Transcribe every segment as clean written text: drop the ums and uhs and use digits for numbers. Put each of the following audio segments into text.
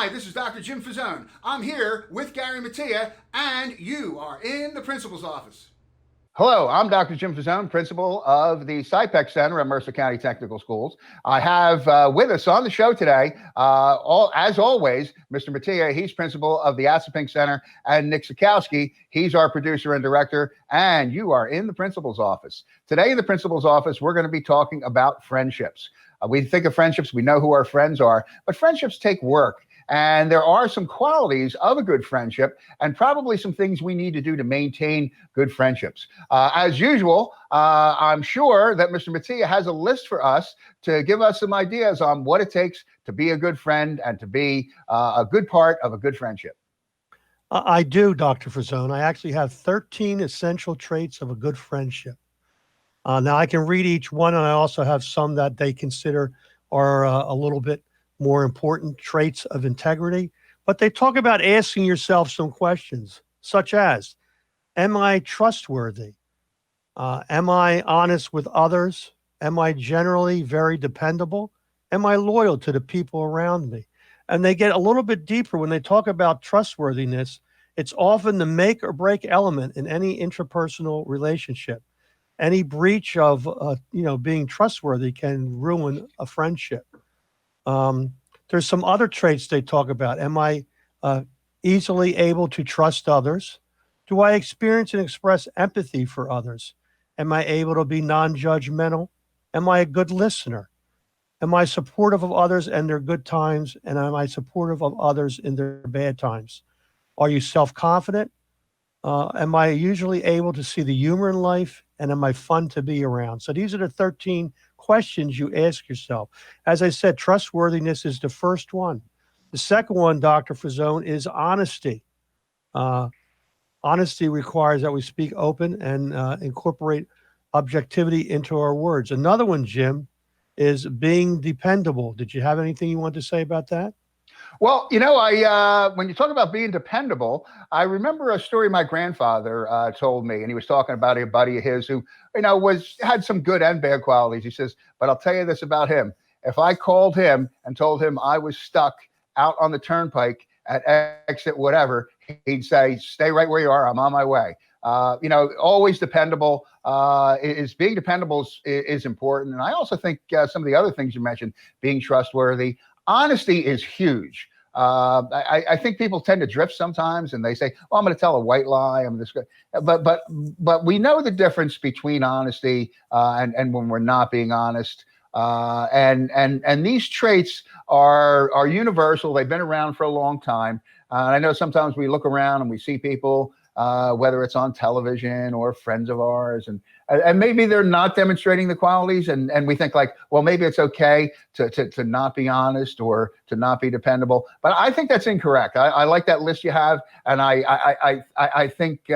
Hi, this is Dr. Jim Fazone. I'm here with Gary Mattia, and you are in the principal's office. Hello, I'm Dr. Jim Fazone, principal of the SciPEC Center at Mercer County Technical Schools. I have with us on the show today, as always, Mr. Mattia. He's principal of the Asapink Center, and Nick Sikowski. He's our producer and director, and you are in the principal's office. Today in the principal's office, we're going to be talking about friendships. We think of friendships, we know who our friends are, but friendships take work. And there are some qualities of a good friendship and probably some things we need to do to maintain good friendships. As usual, I'm sure that Mr. Mattia has a list for us to give us some ideas on what it takes to be a good friend and to be a good part of a good friendship. I do, Dr. Fazone. I actually have 13 essential traits of a good friendship. Now, I can read each one, and I also have some that they consider are a little bit more important traits of integrity. But they talk about asking yourself some questions, such as, am I trustworthy? Am I honest with others? Am I generally very dependable? Am I loyal to the people around me? And they get a little bit deeper when they talk about trustworthiness. It's often the make or break element in any interpersonal relationship. Any breach of, being trustworthy can ruin a friendship. There's some other traits they talk about. Am I easily able to trust others? Do I experience and express empathy for others? Am I able to be non-judgmental? Am I a good listener? Am I supportive of others in their good times? And am I supportive of others in their bad times? Are you self-confident? Am I usually able to see the humor in life? And am I fun to be around? So these are the 13 questions you ask yourself. As I said, trustworthiness is the first one. The second one, Dr. Fazone, is honesty. Honesty requires that we speak open and incorporate objectivity into our words. Another one, Jim, is being dependable. Did you have anything you want to say about that? Well, when you talk about being dependable, I remember a story my grandfather told me, and he was talking about a buddy of his who, had some good and bad qualities. He says, but I'll tell you this about him. If I called him and told him I was stuck out on the turnpike at exit whatever, he'd say, stay right where you are. I'm on my way. Always dependable. Being dependable is important. And I also think some of the other things you mentioned, being trustworthy, honesty is huge. I think people tend to drift sometimes, and they say, "Well, I'm going to tell a white lie." I'm this good, but we know the difference between honesty and when we're not being honest. And these traits are universal. They've been around for a long time. And I know sometimes we look around and we see people, whether it's on television or friends of ours, and maybe they're not demonstrating the qualities, and we think like, well, maybe it's okay to not be honest or to not be dependable. But I think that's incorrect. I like that list you have, and I think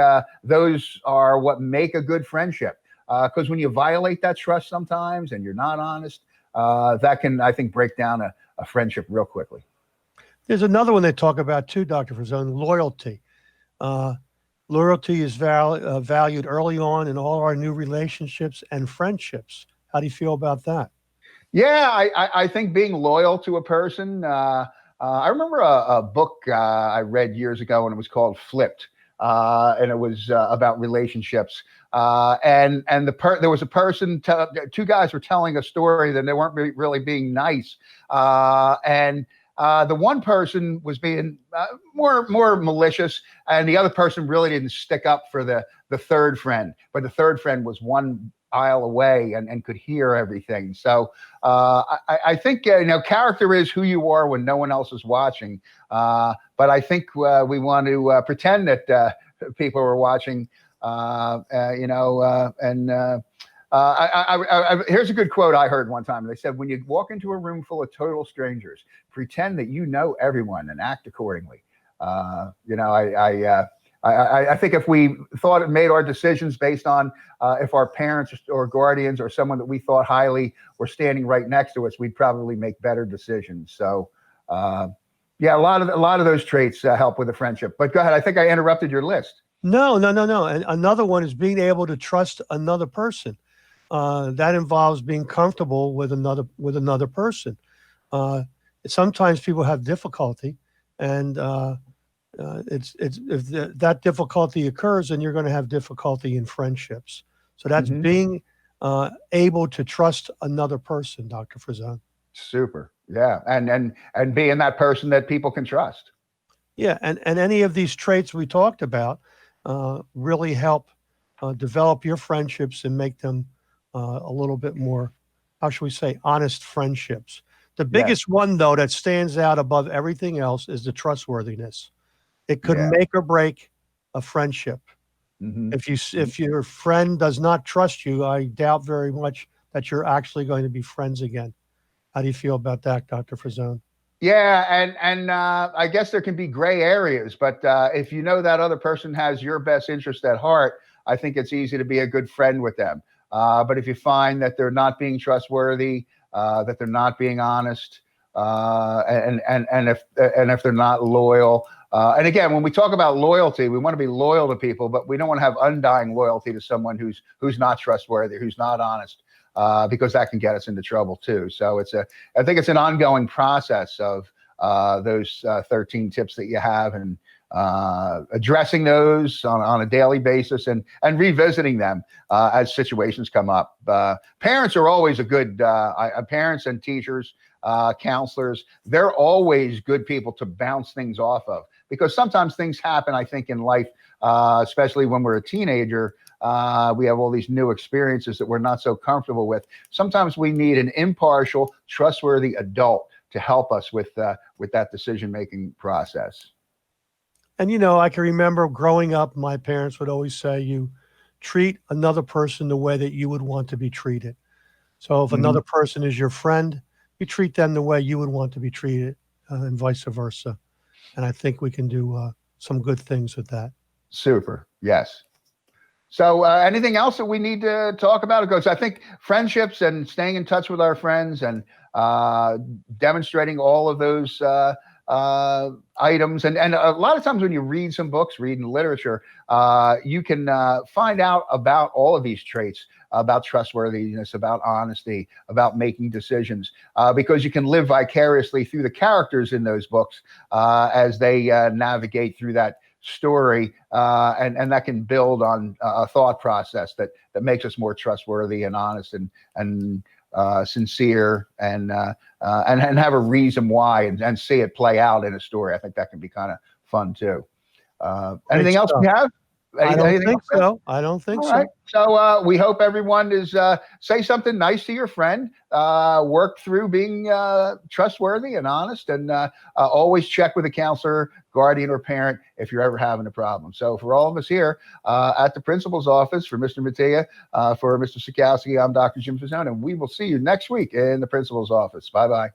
those are what make a good friendship. Because when you violate that trust sometimes and you're not honest, that can, I think, break down a friendship real quickly. There's another one they talk about too, Dr. Fazone, loyalty. Loyalty is valued early on in all our new relationships and friendships. How do you feel about that? Yeah, I think being loyal to a person. I remember a book I read years ago, and it was called Flipped, and it was about relationships. And there was a person, two guys were telling a story that they weren't really being nice, and the one person was being more malicious, and the other person really didn't stick up for the third friend. But the third friend was one aisle away and could hear everything. So I think character is who you are when no one else is watching. But I think we want to pretend that people are watching. Here's a good quote I heard one time. They said, when you walk into a room full of total strangers, pretend that you know everyone and act accordingly. I think if we thought it made our decisions based on if our parents or guardians or someone that we thought highly were standing right next to us, we'd probably make better decisions. So, yeah, a lot of those traits help with a friendship. But go ahead. I think I interrupted your list. No. And another one is being able to trust another person. That involves being comfortable with another person. Sometimes people have difficulty and it's if that difficulty occurs, then you're going to have difficulty in friendships. So that's Hmm. being able to trust another person, Dr. Frazone. Super. Yeah. And being that person that people can trust. Yeah, and any of these traits we talked about really help develop your friendships and make them a little bit more, how should we say, honest friendships. The Yes. biggest one, though, that stands out above everything else is the trustworthiness. It could Yeah. make or break a friendship. Hmm. If your friend does not trust you, I doubt very much that you're actually going to be friends again. How do you feel about that, Dr. Frazone? Yeah, and I guess there can be gray areas, but if you know that other person has your best interest at heart, I think it's easy to be a good friend with them. But if you find that they're not being trustworthy, that they're not being honest, and if they're not loyal, and again, when we talk about loyalty, we want to be loyal to people, but we don't want to have undying loyalty to someone who's not trustworthy, who's not honest, because that can get us into trouble too. So I think it's an ongoing process of those 13 tips that you have, and addressing those on a daily basis, and revisiting them as situations come up. Parents are always a good parents and teachers, counselors. They're always good people to bounce things off of, because sometimes things happen, I think, in life, especially when we're a teenager. We have all these new experiences that we're not so comfortable with. Sometimes we need an impartial, trustworthy adult to help us with that decision-making process. And I can remember growing up, my parents would always say, you treat another person the way that you would want to be treated. So if Hmm. another person is your friend, you treat them the way you would want to be treated, and vice versa. And I think we can do some good things with that. Super. Yes. So, anything else that we need to talk about? Because I think friendships and staying in touch with our friends, and uh, demonstrating all of those items, and a lot of times when you read some books, reading literature, you can find out about all of these traits, about trustworthiness, about honesty, about making decisions, because you can live vicariously through the characters in those books as they navigate through that story, and that can build on a thought process that makes us more trustworthy and honest, and sincere, and have a reason why, and see it play out in a story. I think that can be kind of fun too. Great Anything else stuff. we have? I don't Anything think else? so. I don't think All right. so. So we hope everyone is say something nice to your friend. Work through being trustworthy and honest, and always check with a counselor, guardian, or parent if you're ever having a problem. So for all of us here at the principal's office, for Mr. Mattia, for Mr. Sikowski, I'm Dr. Jim Fazone, and we will see you next week in the principal's office. Bye bye.